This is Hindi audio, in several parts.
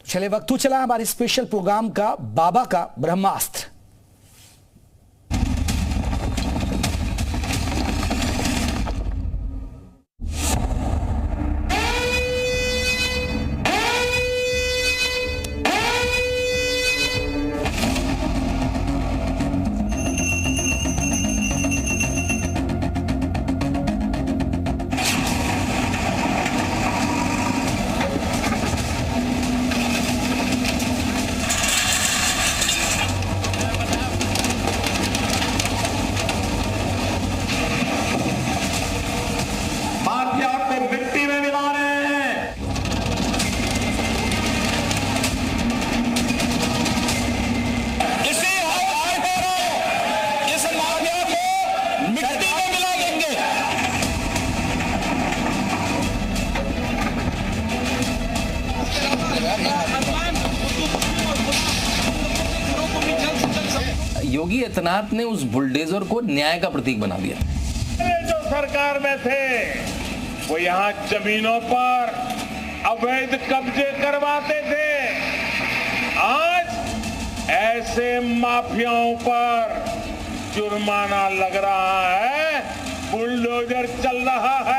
चले वक्त हो चला हमारे स्पेशल प्रोग्राम का बाबा का ब्रह्मास्त्र। योगी आदित्यनाथ ने उस बुलडोजर को न्याय का प्रतीक बना दिया। जो सरकार में थे वो यहाँ जमीनों पर अवैध कब्जे करवाते थे, आज ऐसे माफियाओं पर जुर्माना लग रहा है, बुलडोजर चल रहा है।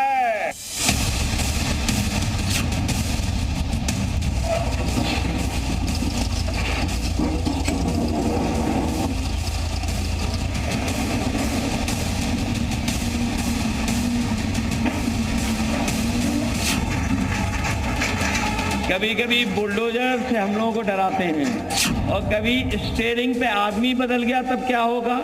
कभी कभी बुलडोजर से हम लोगों को डराते हैं और कभी स्टीयरिंग पे आदमी बदल गया तब क्या होगा।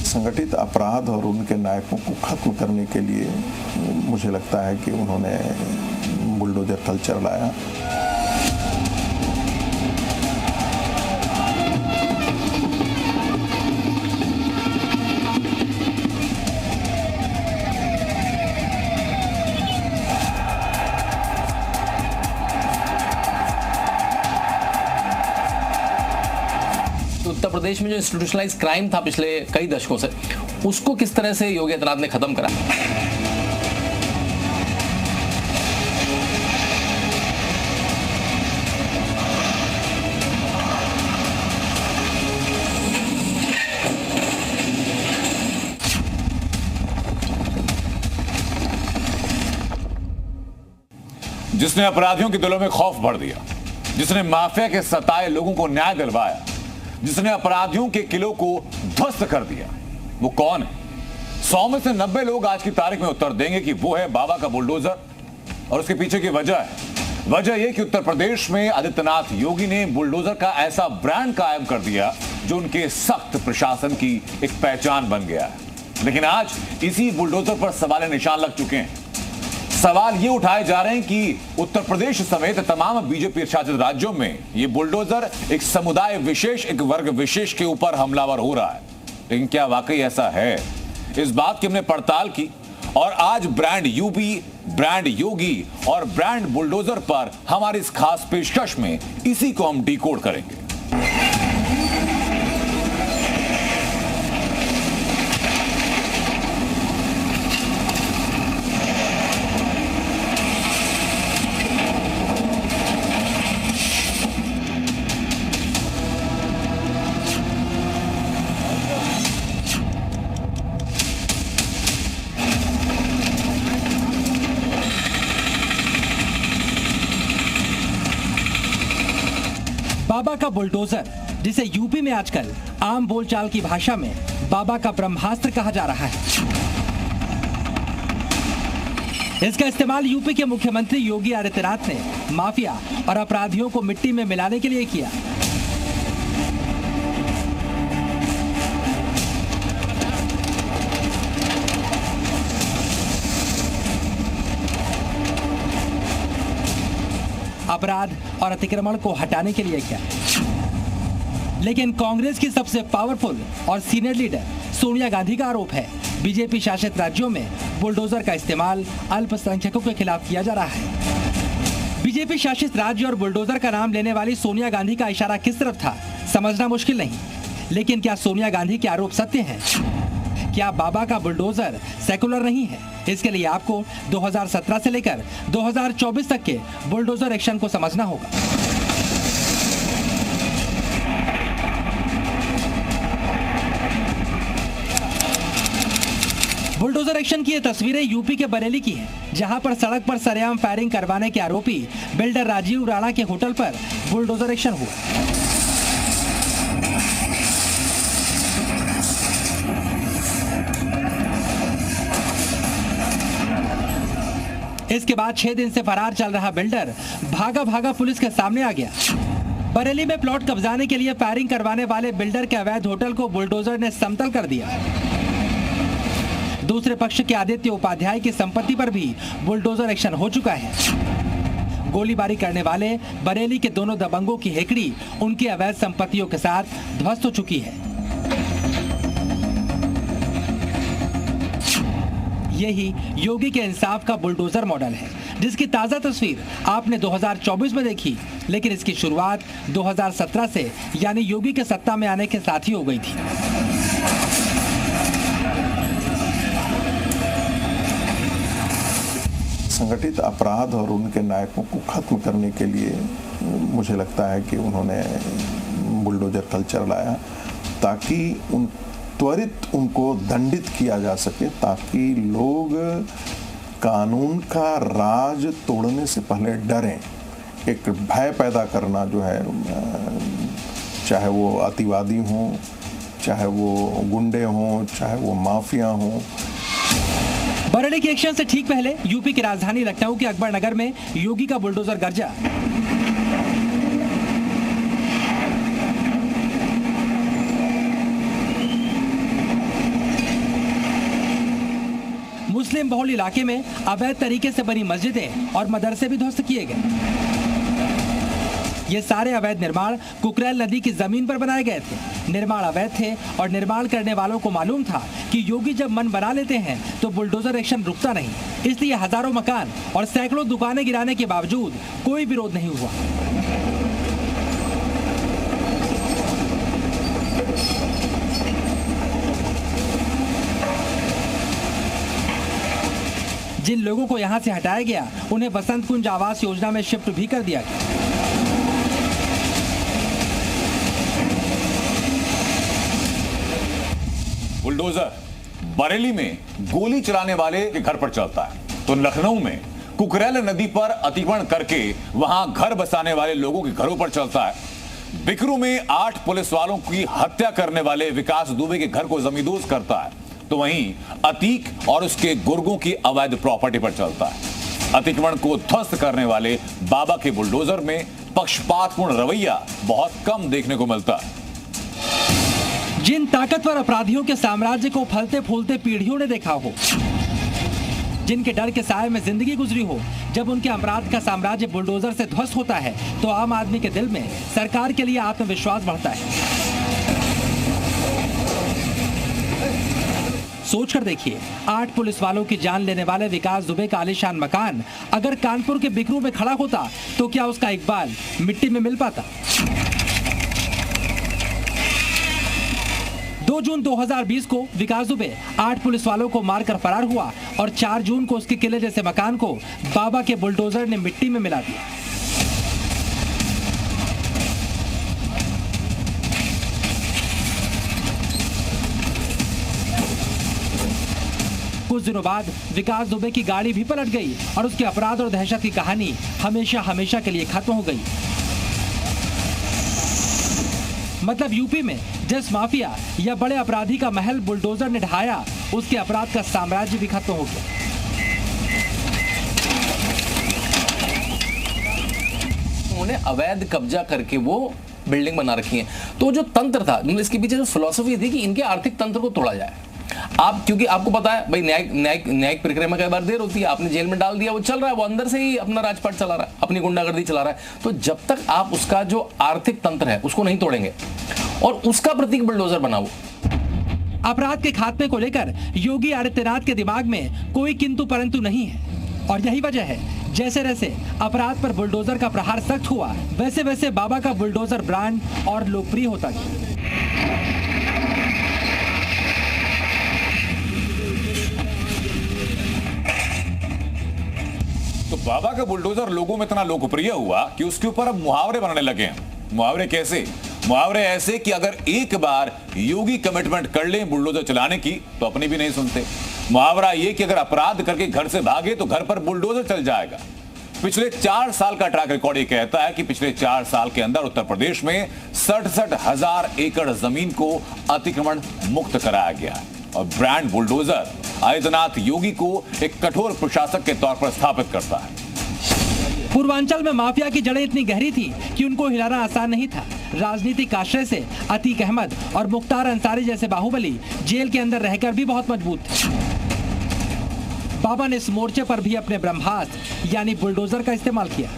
संगठित अपराध और उनके नायकों को खत्म करने के लिए मुझे लगता है कि उन्होंने बुलडोजर कल्चर लाया। उत्तर प्रदेश में जो इंस्टीट्यूशनलाइज क्राइम था पिछले कई दशकों से, उसको किस तरह से योगी आदित्यनाथ ने खत्म करा। जिसने अपराधियों के दिलों में खौफ भर दिया, जिसने माफिया के सताए लोगों को न्याय दिलवाया, जिसने अपराधियों के किलों को ध्वस्त कर दिया, वो कौन है? 100 में से 90 लोग आज की तारीख में उत्तर देंगे कि वो है बाबा का बुलडोजर। और उसके पीछे की वजह यह कि उत्तर प्रदेश में आदित्यनाथ योगी ने बुलडोजर का ऐसा ब्रांड कायम कर दिया जो उनके सख्त प्रशासन की एक पहचान बन गया है। लेकिन आज इसी बुलडोजर पर सवाल निशान लग चुके हैं। सवाल ये उठाए जा रहे हैं कि उत्तर प्रदेश समेत तमाम बीजेपी शासित राज्यों में ये बुलडोजर एक समुदाय विशेष, एक वर्ग विशेष के ऊपर हमलावर हो रहा है। लेकिन क्या वाकई ऐसा है? इस बात की हमने पड़ताल की और आज ब्रांड यूपी, ब्रांड योगी और ब्रांड बुलडोजर पर हमारी इस खास पेशकश में इसी को हम डिकोड करेंगे। बाबा का बुलडोजर, जिसे यूपी में आजकल आम बोलचाल की भाषा में बाबा का ब्रह्मास्त्र कहा जा रहा है। इसका इस्तेमाल यूपी के मुख्यमंत्री योगी आदित्यनाथ ने माफिया और अपराधियों को मिट्टी में मिलाने के लिए किया। अपराध और अतिक्रमण को हटाने के लिए किया। लेकिन कांग्रेस की सबसे पावरफुल और सीनियर लीडर सोनिया गांधी का आरोप है, बीजेपी शासित राज्यों में बुलडोजर का इस्तेमाल अल्पसंख्यकों के खिलाफ किया जा रहा है। बीजेपी शासित राज्य और बुलडोजर का नाम लेने वाली सोनिया गांधी का इशारा किस तरफ था, समझना मुश्किल नहीं। लेकिन क्या सोनिया गांधी के आरोप सत्य हैं? क्या बाबा का बुलडोजर सेकुलर नहीं है? इसके लिए आपको 2017 से लेकर 2024 तक के बुलडोजर एक्शन को समझना होगा। बुलडोजर एक्शन की ये तस्वीरें यूपी के बरेली की हैं, जहां पर सड़क पर सरेआम फायरिंग करवाने के आरोपी बिल्डर राजीव राणा के होटल पर बुलडोजर एक्शन हुआ। इसके बाद 6 दिन से फरार चल रहा बिल्डर भागा भागा पुलिस के सामने आ गया। बरेली में प्लॉट कब्जाने के लिए फायरिंग करवाने वाले बिल्डर के अवैध होटल को बुलडोजर ने समतल कर दिया। दूसरे पक्ष के आदित्य उपाध्याय की संपत्ति पर भी बुलडोजर एक्शन हो चुका है। गोलीबारी करने वाले बरेली के दोनों दबंगों की हेकड़ी उनकी अवैध संपत्तियों के साथ ध्वस्त हो चुकी है। यही योगी के इंसाफ का बुलडोजर मॉडल है, जिसकी ताजा तस्वीर आपने 2024 में देखी, लेकिन इसकी शुरुआत 2017 से यानी योगी के सत्ता में आने के साथ ही हो गई थी। संगठित अपराध और उनके नायकों को खत्म करने के लिए मुझे लगता है कि उन्होंने बुलडोजर कल्चर लाया, ताकि त्वरित उनको दंडित किया जा सके, ताकि लोग कानून का राज तोड़ने से पहले डरें। एक भय पैदा करना जो है, चाहे वो अतिवादी हों, चाहे वो गुंडे हों, चाहे वो माफिया हों। बरेली के एक्शन से ठीक पहले यूपी की राजधानी लखनऊ के अकबर नगर में योगी का बुलडोजर गर्जा। मुस्लिम बहुल इलाके में अवैध तरीके से बनी मस्जिदें और मदरसे भी ध्वस्त किए गए। ये सारे अवैध निर्माण कुकरेल नदी की जमीन पर बनाए गए थे। निर्माण अवैध थे और निर्माण करने वालों को मालूम था कि योगी जब मन बना लेते हैं तो बुलडोजर एक्शन रुकता नहीं। इसलिए हजारों मकान और सैकड़ों दुकानें गिराने के बावजूद कोई विरोध नहीं हुआ। जिन लोगों को यहां से हटाया गया, उन्हें बसंत कुंज आवास योजना में शिफ्ट भी कर दिया गया। बुलडोजर बरेली में गोली चलाने वाले के घर पर चलता है, तो लखनऊ में कुकरेल नदी पर अतिक्रमण करके वहां घर बसाने वाले लोगों के घरों पर चलता है। बिकरू में 8 पुलिस वालों की हत्या करने वाले विकास दुबे के घर को जमींदोज करता है, तो वहीं अतीक और उसके गुर्गों की अवैध प्रॉपर्टी पर चलता है। अतिक्रमण को ध्वस्त करने वाले बाबा के बुलडोजर में पक्षपातपूर्ण रवैया बहुत कम देखने को मिलता है। जिन ताकतवर अपराधियों के साम्राज्य को फलते फूलते पीढ़ियों ने देखा हो, जिनके डर के साए में जिंदगी गुजरी हो, जब उनके अपराध का साम्राज्य बुलडोजर से ध्वस्त होता है तो आम आदमी के दिल में सरकार के लिए आत्मविश्वास बढ़ता है। सोचकर देखिए, 8 पुलिस वालों की जान लेने वाले विकास दुबे का आलीशान मकान अगर कानपुर के बिकरू में खड़ा होता तो क्या उसका इकबाल मिट्टी में मिल पाता? 2 जून 2020 को विकास दुबे 8 पुलिस वालों को मारकर फरार हुआ और 4 जून को उसके किले जैसे मकान को बाबा के बुलडोजर ने मिट्टी में मिला दिया। कुछ दिनों बाद विकास दुबे की गाड़ी भी पलट गई और उसके अपराध और दहशत की कहानी हमेशा हमेशा के लिए खत्म हो गई। मतलब यूपी में जिस माफिया या बड़े अपराधी का महल बुलडोजर ने ढहाया, उसके अपराध का साम्राज्य भी खत्म हो गया। उन्होंने अवैध कब्जा करके वो बिल्डिंग बना रखी है। तो जो तंत्र था, इसके पीछे जो फिलॉसफी थी कि इनके आर्थिक तंत्र को तोड़ा जाए। आप, क्योंकि आपको पता है भाई, न्यायिक प्रक्रिया में कई बार देर होती है। आपने जेल में डाल दिया, वो चल रहा है, वो अंदर से ही अपना राजपाट चला रहा है, अपनी गुंडागर्दी चला रहा है। तो जब तक आप उसका जो आर्थिक तंत्र है उसको नहीं तोड़ेंगे और उसका प्रतीक बुलडोजर बनाओ। अपराध के खात्मे को लेकर योगी आदित्यनाथ के दिमाग में कोई किंतु परंतु नहीं है और यही वजह है जैसे जैसे अपराध पर बुलडोजर का प्रहार सख्त हुआ, वैसे वैसे बाबा का बुलडोजर ब्रांड और लोकप्रिय होता गया। तो बाबा का बुलडोजर लोगों में इतना लोकप्रिय हुआ कि उसके ऊपर अब मुहावरे बनने लगे हैं। मुहावरे कैसे? मुहावरे ऐसे कि अगर एक बार योगी कमिटमेंट कर लें बुलडोजर चलाने की तो अपनी भी नहीं सुनते। मुहावरा ये कि अगर अपराध करके घर से भागे तो घर पर बुलडोजर चल जाएगा। पिछले 4 साल का ट्रैक रिकॉर्ड ये कहता है कि पिछले 4 साल के अंदर उत्तर प्रदेश में 67,000 एकड़ जमीन को अतिक्रमण मुक्त कराया गया है और ब्रांड बुलडोजर आदित्यनाथ योगी को एक कठोर प्रशासक के तौर पर स्थापित करता है। पूर्वांचल में माफिया की जड़ें इतनी गहरी थी कि उनको हिलाना आसान नहीं था। राजनीतिक आश्रय से अतीक अहमद और मुख्तार अंसारी जैसे बाहुबली जेल के अंदर रहकर भी बहुत मजबूत थे। बाबा ने इस मोर्चे पर भी अपने ब्रह्मास्त्र यानी बुलडोजर का इस्तेमाल किया।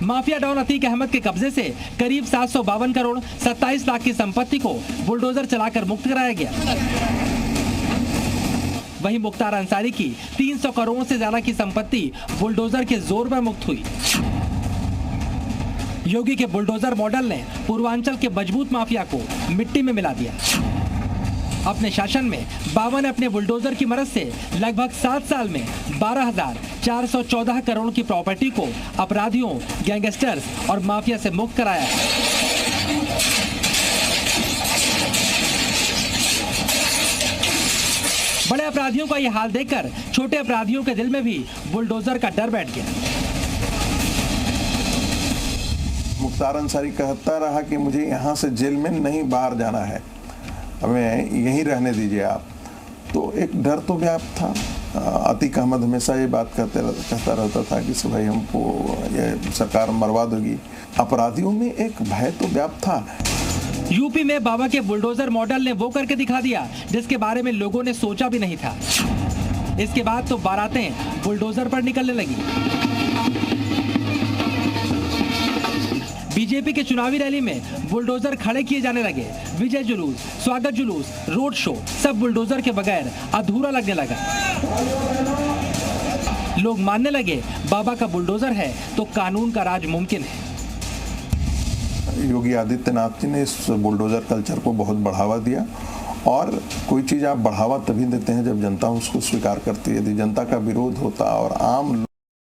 माफिया डॉन अतीक अहमद के कब्जे से करीब 752 करोड़ 27 लाख की संपत्ति को बुलडोजर चलाकर मुक्त कराया गया। वहीं मुख्तार अंसारी की 300 करोड़ से ज्यादा की संपत्ति बुलडोजर के जोर पर मुक्त हुई। योगी के बुलडोजर मॉडल ने पूर्वांचल के मजबूत माफिया को मिट्टी में मिला दिया। अपने शासन में बाबा ने अपने बुलडोजर की मदद से लगभग 7 साल में 12,414 करोड़ की प्रॉपर्टी को अपराधियों, गैंगस्टर्स और माफिया से मुक्त कराया है। बड़े अपराधियों का यह हाल देखकर छोटे अपराधियों के दिल में भी बुलडोजर का डर बैठ गया। मुख्तार अंसारी कहता रहा कि मुझे यहाँ से जेल में नहीं बाहर जाना है, हमें यहीं रहने दीजिए आप। तो एक डर तो व्याप्त था। अतीक अहमद हमेशा ये बात कहता रहता था कि भाई हमको ये सरकार मरवा देगी। अपराधियों में एक भय तो व्याप्त था। यूपी में बाबा के बुलडोजर मॉडल ने वो करके दिखा दिया जिसके बारे में लोगों ने सोचा भी नहीं था। इसके बाद तो बारातें बुलडोजर पर निकलने लगी। बीजेपी के चुनावी रैली में बुलडोजर खड़े किए जाने लगे। विजय जुलूस, स्वागत जुलूस, रोड शो सब बुलडोजर के बगैर अधूरा लगने लगा। लोग मानने लगे बाबा का बुलडोजर है तो कानून का राज मुमकिन है। योगी आदित्यनाथ जी ने इस बुलडोजर कल्चर को बहुत बढ़ावा दिया और कोई चीज़ आप बढ़ावा तभी देते हैं जब जनता उसको स्वीकार करती है। यदि जनता का विरोध होता और आम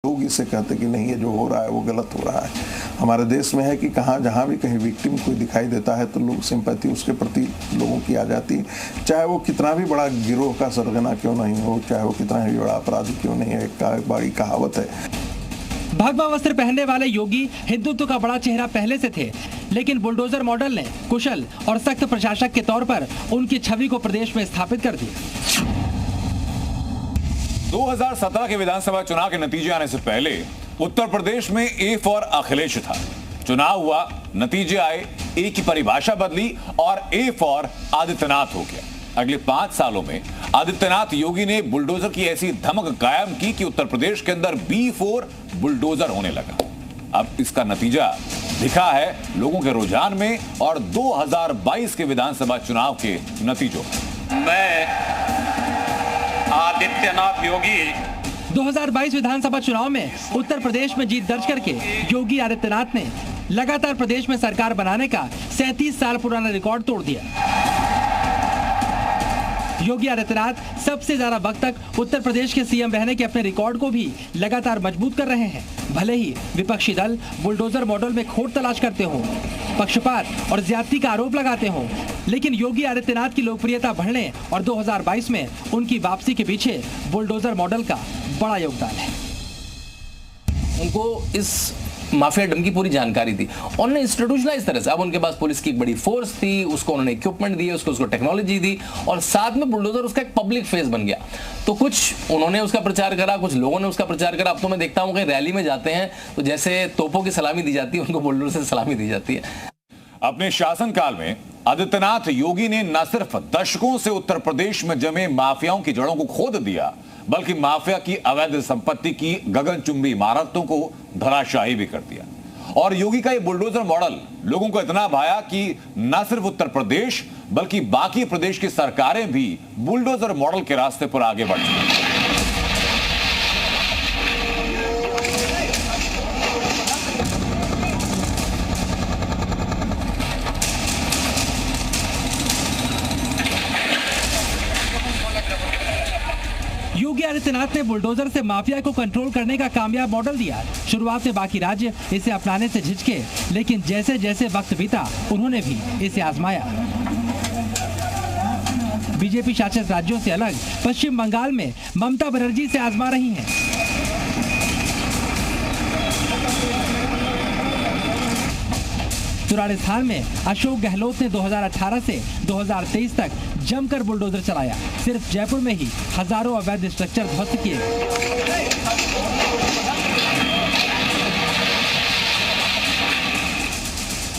लोग इसे कहते कि नहीं ये जो हो रहा है वो गलत हो रहा है। हमारे देश में है कि जहाँ भी कहीं विक्टिम कोई दिखाई देता है तो लोग सिंपैथी उसके प्रति लोगों की आ जाती है, चाहे वो कितना भी बड़ा गिरोह का सरगना क्यों नहीं हो, चाहे वो कितना भी बड़ा अपराधी क्यों नहीं है। एक बड़ी कहावत है। भगवा वस्त्र पहनने वाले योगी हिंदुत्व का बड़ा चेहरा पहले से थे, लेकिन बुलडोजर मॉडल ने कुशल और सख्त प्रशासक के तौर पर उनकी छवि को प्रदेश में स्थापित कर दिया। 2017 के विधानसभा चुनाव के नतीजे आने से पहले उत्तर प्रदेश में ए फॉर अखिलेश था। चुनाव हुआ, नतीजे आए, ए की परिभाषा बदली और ए फॉर आदित्यनाथ हो गया। अगले 5 सालों में आदित्यनाथ योगी ने बुलडोजर की ऐसी धमक कायम की कि उत्तर प्रदेश के अंदर B4 बुलडोजर होने लगा। अब इसका नतीजा दिखा है लोगों के रुझान में और 2022 के विधानसभा चुनाव के नतीजों। मैं आदित्यनाथ योगी 2022 विधानसभा चुनाव में उत्तर प्रदेश में जीत दर्ज करके योगी आदित्यनाथ ने लगातार प्रदेश में सरकार बनाने का 37 साल पुराना रिकॉर्ड तोड़ दिया। योगी आदित्यनाथ सबसे ज्यादा वक्त तक उत्तर प्रदेश के सीएम रहने के अपने रिकॉर्ड को भी लगातार मजबूत कर रहे हैं। भले ही विपक्षी दल बुलडोजर मॉडल में खोट तलाश करते हो, पक्षपात और ज्यादती का आरोप लगाते हो, लेकिन योगी आदित्यनाथ की लोकप्रियता बढ़ने और 2022 में उनकी वापसी के पीछे बुलडोजर मॉडल का बड़ा योगदान है। उनको इस माफिया डम की पूरी जानकारी थी। उन्होंने इंस्टीट्यूशनलाइज तरह से, अब उनके पास पुलिस की एक बड़ी फोर्स थी, उसको उन्होंने इक्विपमेंट दिए, उसको टेक्नोलॉजी दी और साथ में बुलडोजर उसका एक पब्लिक फेस बन गया। तो कुछ उन्होंने उसका प्रचार करा, कुछ लोगों ने उसका प्रचार करा। अब तो मैं देखता हूँ कि रैली में जाते हैं तो जैसे तोपों की सलामी दी जाती है, उनको बुलडोजर से सलामी दी जाती है। अपने शासनकाल में आदित्यनाथ योगी ने न सिर्फ दशकों से उत्तर प्रदेश में जमे माफियाओं की जड़ों को खोद दिया, बल्कि माफिया की अवैध संपत्ति की गगनचुंबी इमारतों को धराशायी भी कर दिया। और योगी का ये बुलडोजर मॉडल लोगों को इतना भाया कि न सिर्फ उत्तर प्रदेश बल्कि बाकी प्रदेश की सरकारें भी बुलडोजर मॉडल के रास्ते पर आगे बढ़ चुकी। आदित्यनाथ ने बुलडोजर से माफिया को कंट्रोल करने का कामयाब मॉडल दिया। शुरुआत में बाकी राज्य इसे अपनाने से झिझके, लेकिन जैसे जैसे वक्त बीता उन्होंने भी इसे आजमाया। बीजेपी शासित राज्यों से अलग पश्चिम बंगाल में ममता बनर्जी से आजमा रही हैं। तो राजस्थान में अशोक गहलोत ने 2018 से 2023 तक जमकर बुलडोजर चलाया। सिर्फ जयपुर में ही हजारों अवैध स्ट्रक्चर ध्वस्त किए।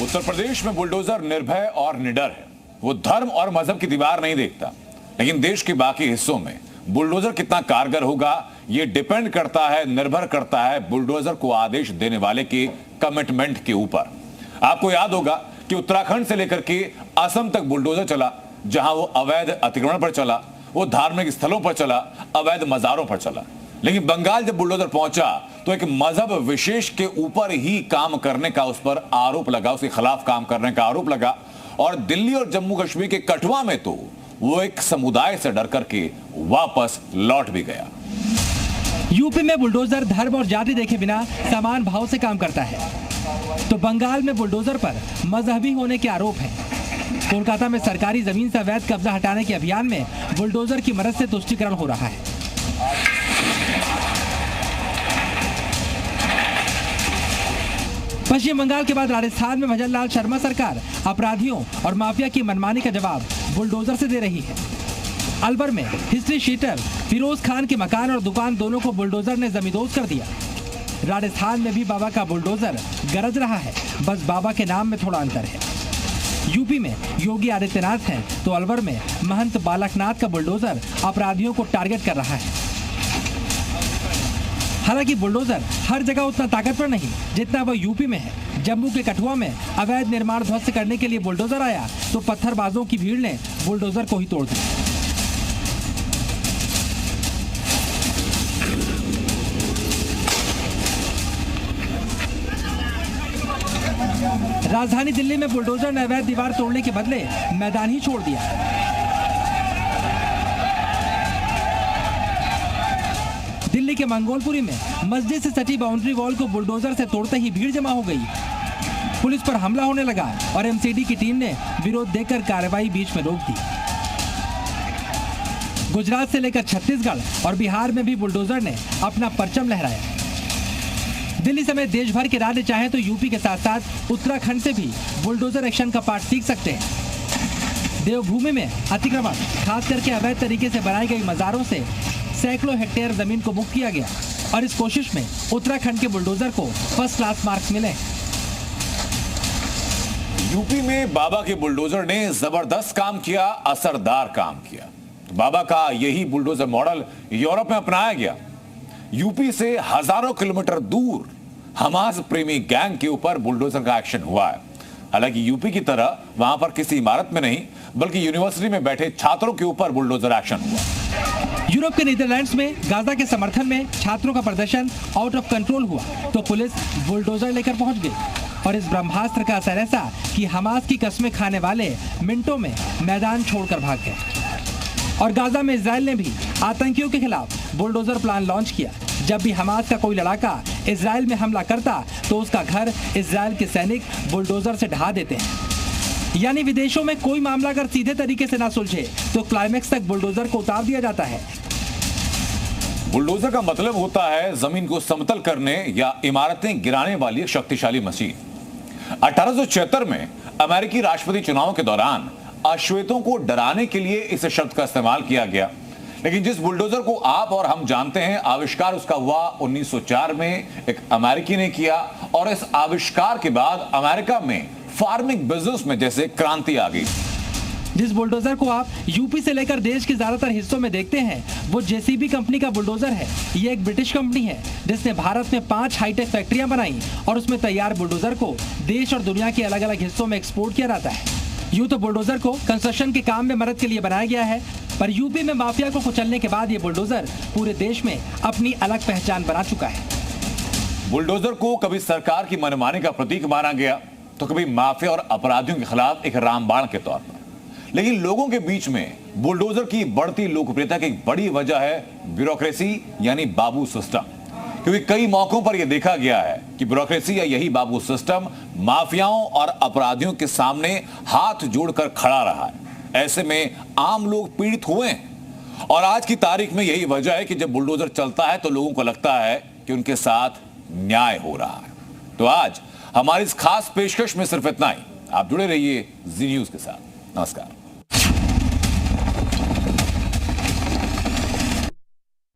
उत्तर प्रदेश में बुलडोजर निर्भय और निडर है। वो धर्म और मजहब की दीवार नहीं देखता, लेकिन देश के बाकी हिस्सों में बुलडोजर कितना कारगर होगा ये डिपेंड करता है, निर्भर करता है बुलडोजर को आदेश देने वाले के कमिटमेंट के ऊपर। आपको याद होगा कि उत्तराखंड से लेकर के असम तक बुलडोजर चला, जहां वो अवैध अतिक्रमण पर चला, वो धार्मिक स्थलों पर चला, अवैध मजारों पर चला। लेकिन बंगाल जब बुलडोजर पहुंचा तो एक मजहब विशेष के ऊपर ही काम करने का उस पर आरोप लगा, उसके खिलाफ काम करने का आरोप लगा। और दिल्ली और जम्मू कश्मीर के कठुआ में तो वो एक समुदाय से डर करके वापस लौट भी गया। यूपी में बुलडोजर धर्म और जाति देखे बिना समान भाव से काम करता है, तो बंगाल में बुलडोजर पर मजहबी होने के आरोप हैं। कोलकाता में सरकारी जमीन से अवैध कब्जा हटाने के अभियान में बुलडोजर की मदद से तुष्टीकरण हो रहा है। पश्चिम बंगाल के बाद राजस्थान में भजन लाल शर्मा सरकार अपराधियों और माफिया की मनमानी का जवाब बुलडोजर से दे रही है। अलवर में हिस्ट्री शीटर फिरोज खान के मकान और दुकान दोनों को बुलडोजर ने जमींदोज कर दिया। राजस्थान में भी बाबा का बुलडोजर गरज रहा है, बस बाबा के नाम में थोड़ा अंतर है। यूपी में योगी आदित्यनाथ हैं, तो अलवर में महंत बालकनाथ का बुलडोजर अपराधियों को टारगेट कर रहा है। हालांकि बुलडोजर हर जगह उतना ताकतवर नहीं जितना वह यूपी में है। जम्मू के कठुआ में अवैध निर्माण ध्वस्त करने के लिए बुलडोजर आया तो पत्थरबाजों की भीड़ ने बुलडोजर को ही तोड़ दिया। राजधानी दिल्ली में बुलडोजर ने अवैध दीवार तोड़ने के बदले मैदान ही छोड़ दिया। दिल्ली के मंगोलपुरी में मस्जिद से सटी बाउंड्री वॉल को बुलडोजर से तोड़ते ही भीड़ जमा हो गई। पुलिस पर हमला होने लगा और एमसीडी की टीम ने विरोध देखकर कार्रवाई बीच में रोक दी। गुजरात से लेकर छत्तीसगढ़ और बिहार में भी बुलडोजर ने अपना परचम लहराया। दिल्ली समेत देश भर के राज्य चाहे तो यूपी के साथ साथ उत्तराखंड से भी बुलडोजर एक्शन का पाठ सीख सकते हैं। देवभूमि में अतिक्रमण, खास करके अवैध तरीके से बनाई गई मजारों से सैकड़ों हेक्टेयर जमीन को मुक्त किया गया और इस कोशिश में उत्तराखंड के बुलडोजर को फर्स्ट क्लास मार्क्स मिले। यूपी में बाबा के बुलडोजर ने जबरदस्त काम किया, असरदार काम किया। तो बाबा का यही बुलडोजर मॉडल यूरोप में अपनाया गया। यूपी से हजारों किलोमीटर दूर हमास प्रेमी गैंग के ऊपर बुलडोजर का एक्शन हुआ है। हालांकि यूपी की तरह वहां पर किसी इमारत में नहीं, बल्कि यूनिवर्सिटी में बैठे छात्रों के ऊपर बुलडोजर एक्शन हुआ। यूरोप के नीदरलैंड्स में गाजा के समर्थन में छात्रों का प्रदर्शन आउट ऑफ कंट्रोल हुआ तो पुलिस बुलडोजर लेकर पहुंच गई और इस ब्रह्मास्त्र का असर ऐसा कि हमास की कस्में खाने वाले मिनटों में मैदान छोड़कर भाग गए। और गाजा में इजराइल ने भी आतंकियों के खिलाफ बुलडोजर प्लान लॉन्च किया। जब भी हमास का कोई लड़ाका इजराइल में हमला करता तो उसका घर इजराइल के सैनिक बुलडोजर से ढहा देते हैं। यानी विदेशों में कोई मामला अगर सीधे तरीके से ना सुलझे तो क्लाइमेक्स तक बुलडोजर को उतार दिया जाता है। बुलडोजर का मतलब होता है जमीन को समतल करने या इमारतें गिराने वाली एक शक्तिशाली मशीन। 1876 में अमेरिकी राष्ट्रपति चुनाव के दौरान अश्वेतों को डराने के लिए इस शब्द का इस्तेमाल किया गया। लेकिन जिस बुलडोजर को आप और हम जानते हैं, आविष्कार उसका हुआ 1904 में, एक अमेरिकी ने किया। और इस आविष्कार के बाद अमेरिका में फार्मिंग बिजनेस में जैसे क्रांति आ गई। जिस बुलडोजर को आप यूपी से लेकर देश के ज्यादातर हिस्सों में देखते हैं वो जेसीबी कंपनी का बुलडोजर है। ये एक ब्रिटिश कंपनी है जिसने भारत में 5 हाईटेक फैक्ट्रियां बनाई और उसमें तैयार बुलडोजर को देश और दुनिया के अलग अलग हिस्सों में एक्सपोर्ट किया जाता है। यूं तो बुलडोजर को कंस्ट्रक्शन के काम में मदद के लिए बनाया गया है, पर यूपी में माफिया को कुचलने के बाद ये बुलडोजर पूरे देश में अपनी अलग पहचान बना चुका है। बुलडोजर को कभी सरकार की मनमानी का प्रतीक माना गया तो कभी माफिया और अपराधियों के खिलाफ एक रामबाण के तौर पर। लेकिन लोगों के बीच में बुलडोजर की बढ़ती लोकप्रियता की एक बड़ी वजह है ब्यूरोक्रेसी यानी बाबू सिस्टम। क्योंकि कई मौकों पर यह देखा गया है कि ब्यूरोक्रेसी या यही बाबू सिस्टम माफियाओं और अपराधियों के सामने हाथ जोड़कर खड़ा रहा है। ऐसे में आम लोग पीड़ित हुए हैं और आज की तारीख में यही वजह है कि जब बुलडोजर चलता है तो लोगों को लगता है कि उनके साथ न्याय हो रहा है। तो आज हमारी इस खास पेशकश में सिर्फ इतना ही। आप जुड़े रहिए जी न्यूज के साथ। नमस्कार।